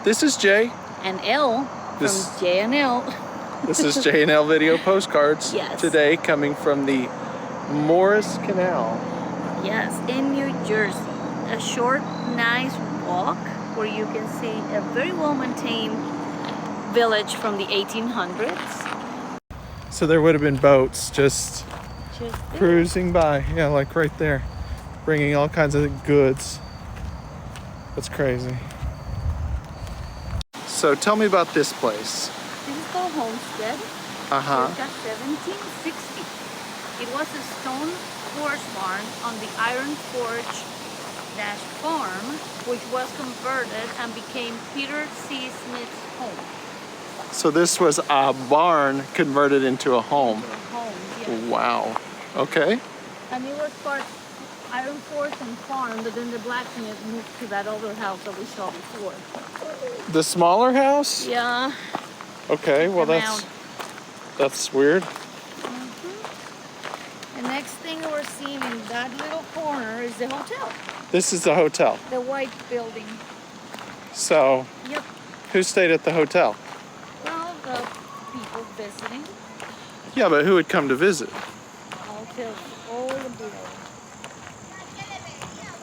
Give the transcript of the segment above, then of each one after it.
This is Jay. And L from J and L. This is J and L Video Postcards. Yes. Today coming from the Morris Canal. Yes, in New Jersey. A short, nice walk where you can see a very well-maintained village from the 1800s. So there would have been boats just cruising by. Yeah, like right there. Bringing all kinds of goods. That's crazy. So tell me about this place. This is called Homestead. It's got 1760. It was a stone horse barn on the Iron Forge farm, which was converted and became Peter C. Smith's home. So this was a barn converted into a home. Into a home, yes. Wow. Okay. And it was part Iron Forge and farm, but then the blacksmith moved to that other house that we saw before. The smaller house? Yeah. Okay, well that's weird. The next thing we're seeing in that little corner is the hotel. This is the hotel. The white building. So, Yep. who stayed at the hotel? Well, the people visiting. Yeah, but who would come to visit? I'll tell you all about it.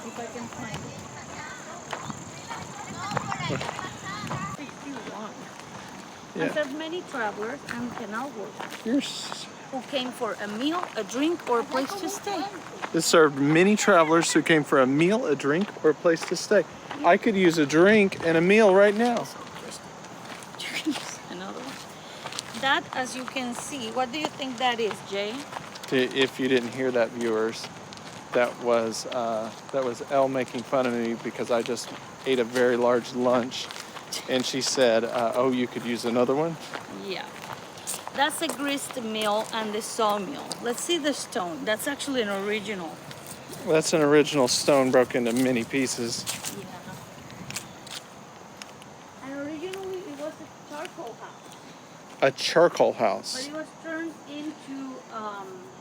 If I can find it. 61. Yeah. And served many travelers and canal workers who came for a meal, a drink, or a place to stay. This served many travelers who came for a meal, a drink, or a place to stay. I could use a drink and a meal right now. You can use another one. That, as you can see, what do you think that is, Jay? If you didn't hear that, viewers, that was Elle making fun of me because I just ate a very large lunch, and she said, "Oh, you could use another one." Yeah. That's a grist mill and the sawmill. Let's see the stone. That's actually an original. That's an original stone broken into many pieces. Yeah. And originally it was a charcoal house. A charcoal house. But it was turned into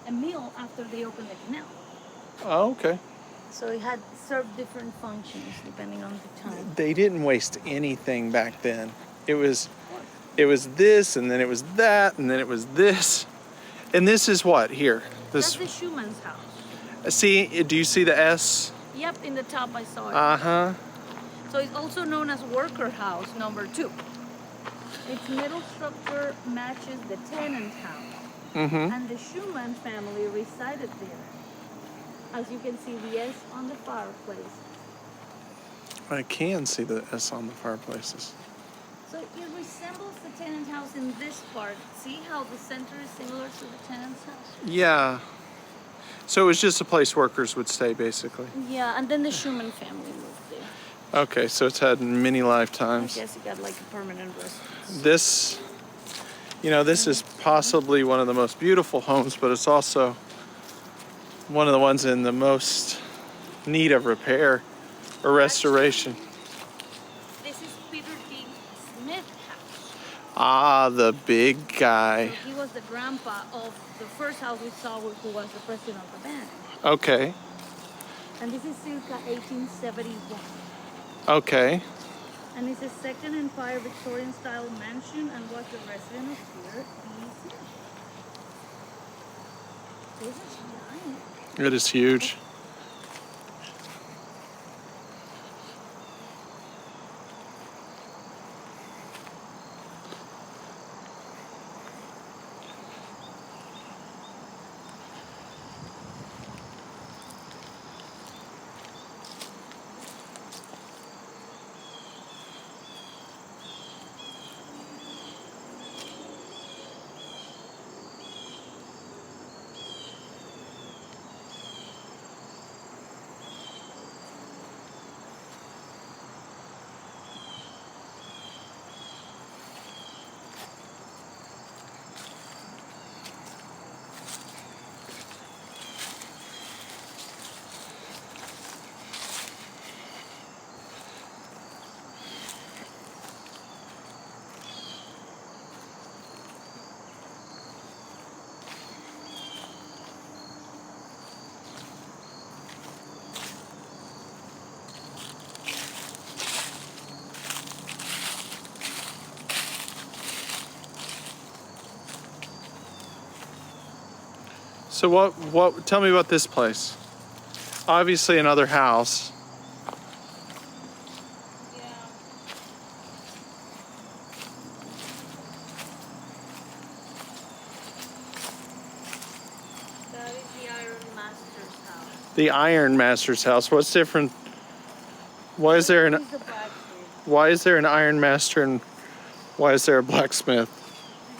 a mill after they opened the canal. Oh, okay. So it had served different functions depending on the time. They didn't waste anything back then. It was this, and then it was that, and then it was this. And this is what here? That's the Schumann's house. See, do you see the S? Yep, in the top I saw it. Uh-huh. So it's also known as worker house number 2. Its middle structure matches the tenant house. And the Schumann family resided there. As you can see the S on the fireplace. I can see the S on the fireplaces. So it resembles the tenant house in this part. See how the center is similar to the tenant's house? Yeah. So it was just a place workers would stay, basically. Yeah, and then the Schumann family moved there. Okay, so it's had many lifetimes. I guess it got like a permanent residence. This, this is possibly one of the most beautiful homes, but it's also one of the ones in the most need of repair or restoration. This is Peter D. Smith's house. Ah, the big guy. So he was the grandpa of the first house we saw, who was the president of the band. Okay. And this is circa 1871. Okay. And it's a second Empire Victorian style mansion and was the residence of Peter D. Smith. This is giant. It is huge. So what, tell me about this place. Obviously another house. Yeah. That is the Iron Master's house. The Iron Master's house. What's different? Why is there This an is the blacksmith. Why is there an Iron Master and why is there a blacksmith?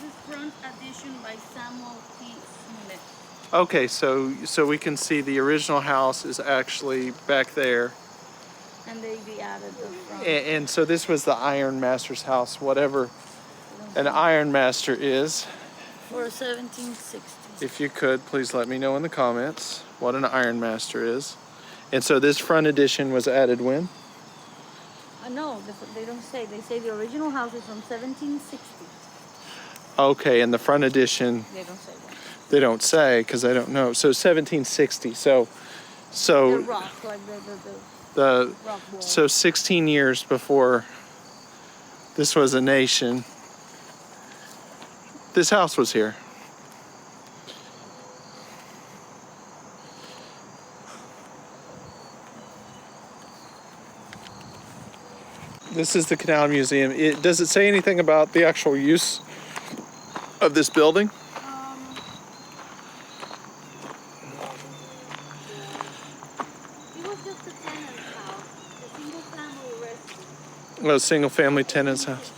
This is front addition by Samuel T. Smith. Okay, so we can see the original house is actually back there. And they added the front. And so this was the Iron Master's house, whatever an Iron Master is. For 1760. If you could, please let me know in the comments what an Iron Master is. And so this front addition was added when? No, they don't say. They say the original house is from 1760. Okay, and the front addition, They don't say that. they don't say because I don't know. So 1760. So The rock, like the rock wall. so 16 years before this was a nation, this house was here. This is the Canal Museum. Does it say anything about the actual use of this building? It was just a tenant's house, a single family residence. A single family tenant's house.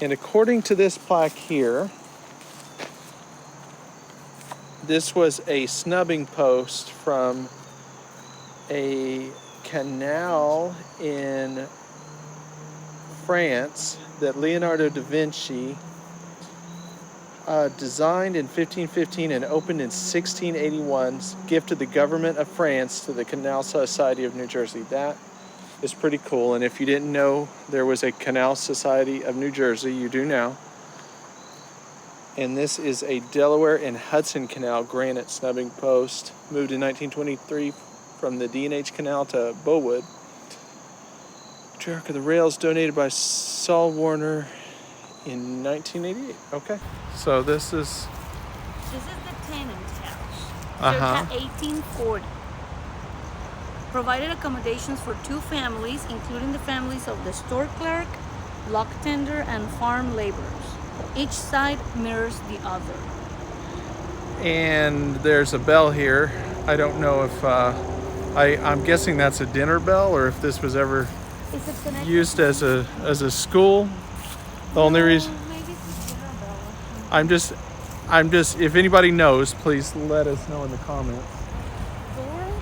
And according to this plaque here, this was a snubbing post from a canal in France that Leonardo da Vinci designed in 1515 and opened in 1681, gifted the government of France to the Canal Society of New Jersey. That is pretty cool. And if you didn't know there was a Canal Society of New Jersey, you do now. And this is a Delaware and Hudson Canal granite snubbing post, moved in 1923 from the D&H Canal to Bowood. Patriarch of the Rails donated by Saul Warner in 1988. Okay. So this is This is the tenant's house. Uh-huh. Circa 1840. Provided accommodations for two families, including the families of the store clerk, lock tender, and farm laborers. Each side mirrors the other. and there's a bell here. I don't know if I'm guessing that's a dinner bell or if this was ever Is it connected? used as a school. The only reason Maybe it's a dinner bell. I'm just if anybody knows, please let us know in the comments. Door?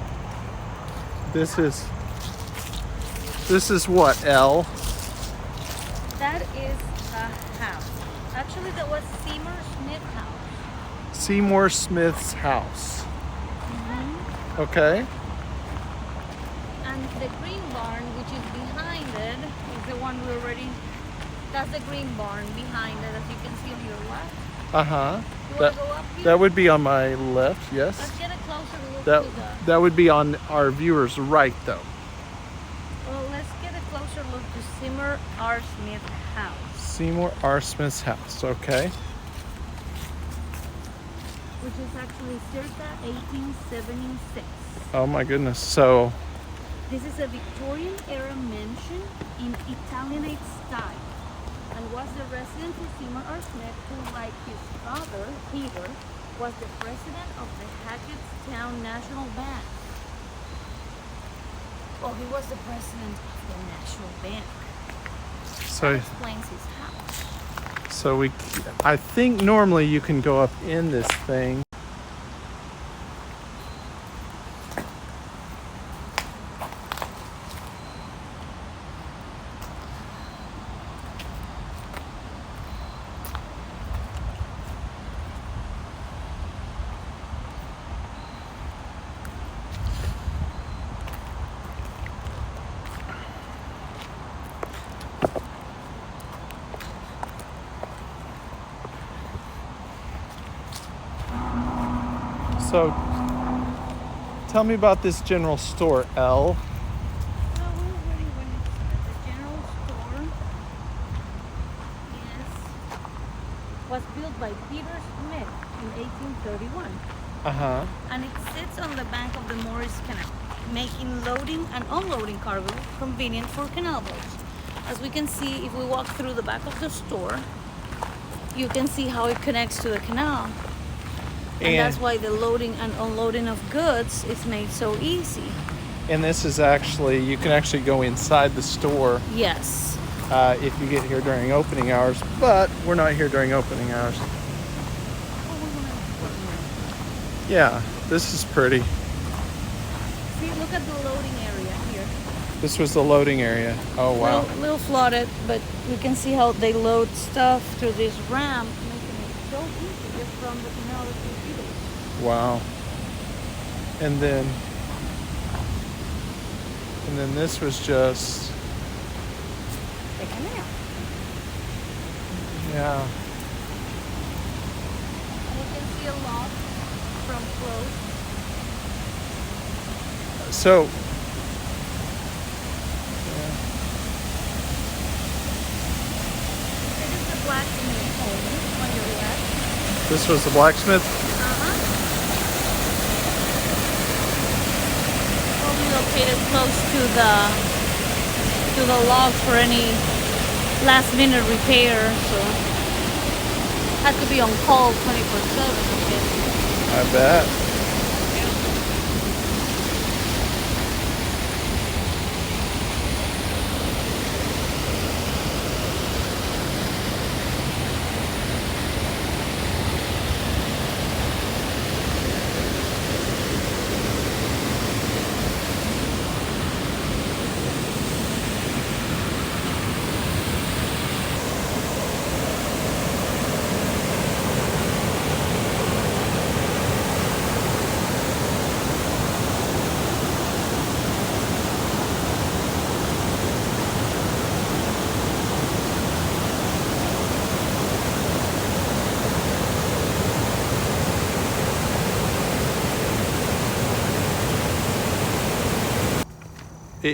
This is what, L? That is a house. Actually, that was Seymour Smith's house. Seymour Smith's house. Okay. And the green barn, which is behind it, is the one we already. That's the green barn behind it, as you can see on your left. Uh-huh. You want to go up here? That would be on my left, yes. Let's get a closer look That to the. that would be on our viewers' right though. Well, let's get a closer look to Seymour R. Smith's house. Seymour R. Smith's house, okay. Which is actually circa 1876. Oh my goodness. So This is a Victorian era mansion in Italianate style and was the residence of Seymour R. Smith, who, like his father, Peter, was the president of the Hackettstown National Bank. Oh, he was the president of the National Bank. so That explains his house. so I think normally you can go up in this thing. So tell me about this general store, L. Well, we already went inside. The general store was built by Peter Smith in 1831. Uh-huh. And it sits on the bank of the Morris Canal, making loading and unloading cargo convenient for canal boats. As we can see, if we walk through the back of the store, you can see how it connects to the canal. And that's why the loading and unloading of goods is made so easy. And this is actually, you can actually go inside the store. Yes. If you get here during opening hours, but we're not here during opening hours. Yeah, this is pretty. See, look at the loading area here. This was the loading area. Oh, wow. Little flooded, but we can see how they load stuff through this ramp, making it so easy just from the canal to the village. Wow. And then this was just, The canal. yeah. And you can see a lot from close. So, This is the blacksmith home on your left. this was the blacksmith. Probably located close to the logs for any last minute repair, so had to be on call 24/7. I bet.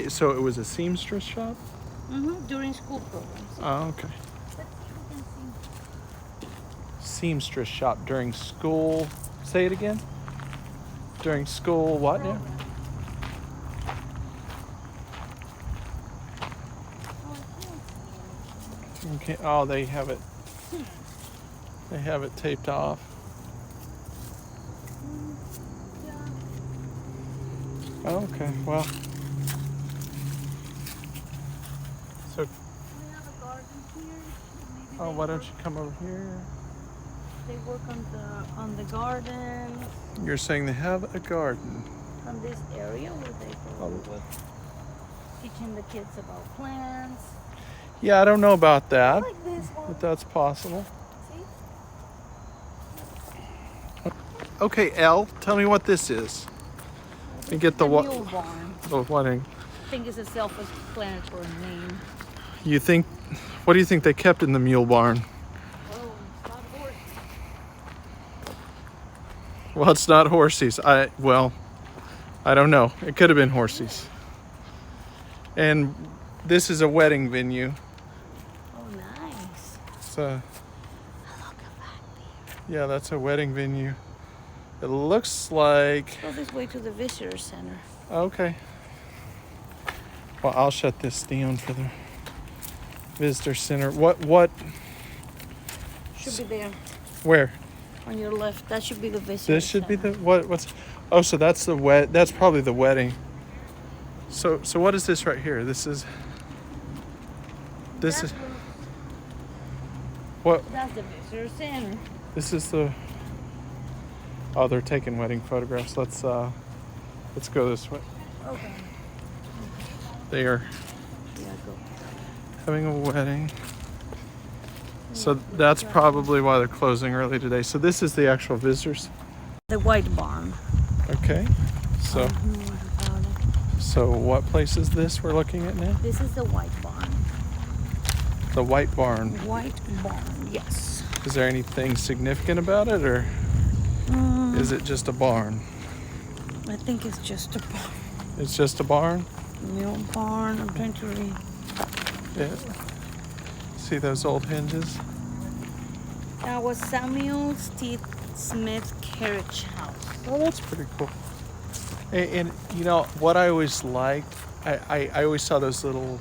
So it was a seamstress shop? During school programs. Oh, okay. Seamstress shop during school. Say it again. During school what now? Okay. Oh, they have it. They have it taped off. Okay. Well. So. We have a garden here. Maybe Oh, why don't you come over here? they work on the garden You're saying they have a garden. on this area where they go with teaching the kids about plants. Yeah, I don't know about that, Like this one. but that's possible. See? Okay, Elle, tell me what this is. This And get is the what? mule barn. The wedding. I think it's a self-explanatory name. You think? What do you think they kept in the mule barn? Oh, not horse. Well, it's not horsies. I don't know. It could have been horsies. And this is a wedding venue. Oh, nice. So, Look at that. yeah, that's a wedding venue. It looks like. Go this way to the visitor center. Okay. Well, I'll shut this down for the visitor center. What? Should be there Where? on your left. That should be the visitor This should be center. the what's? Oh, so that's the That's probably the wedding. So what is this right here? This is what? That's the visitor center. This is the. Oh, they're taking wedding photographs. Let's go this way. Okay. They are Yeah, go. having a wedding. So that's probably why they're closing early today. So this is the actual visitors. The white barn. Okay. So what place is this we're looking at now? This is the white barn. The white barn. White barn, yes. Is there anything significant about it, or is it just a barn? I think it's just a barn. It's just a barn? Mule barn. I'm trying to read. Yeah. See those old hinges? That was Samuel Smith carriage house. Oh, that's pretty cool. And you know what I always liked? I always saw those little,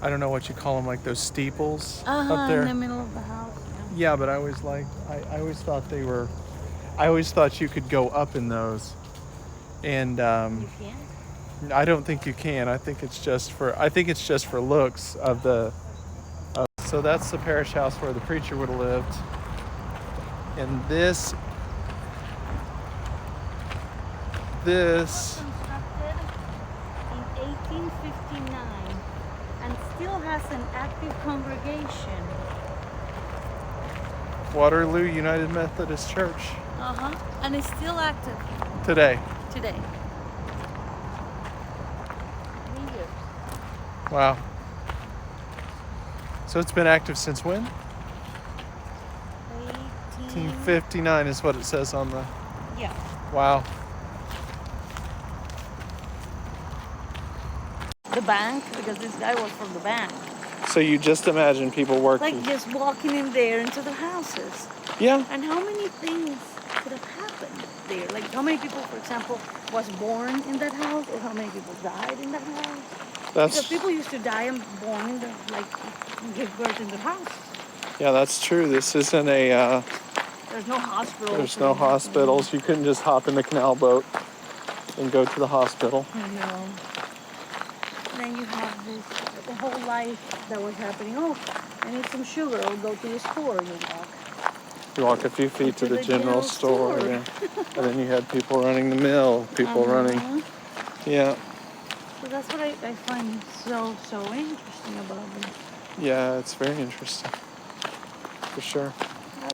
I don't know what you call them, like those steeples up there. In the middle of the house. Yeah, but I always thought they were, I always thought you could go up in those. And You can? I don't think you can. I think it's just for looks of the. So that's the parish house where the preacher would have lived. And this Was constructed in 1859 and still has an active congregation. Waterloo United Methodist Church And it's still active today. today. 3 years. Wow. So it's been active since when? 1859 is what it says on the. Yeah. Wow. The bank, because this guy was from the bank. So you just imagine people working. Like just walking in there into the houses. Yeah. And how many things could have happened there? Like how many people, for example, was born in that house, or how many people died in that house? Because people used to die and born in the, give birth in the house. Yeah, that's true. This isn't a. There's no hospitals. There's no hospitals. You couldn't just hop in the canal boat and go to the hospital. I know. Then you have the whole life that was happening. Oh, I need some sugar. I'll go to the store and walk. You walk a few feet to the general store. Yeah. And then you had people running the mill, people running. Yeah. So that's what I find so interesting about them. Yeah, it's very interesting. For sure.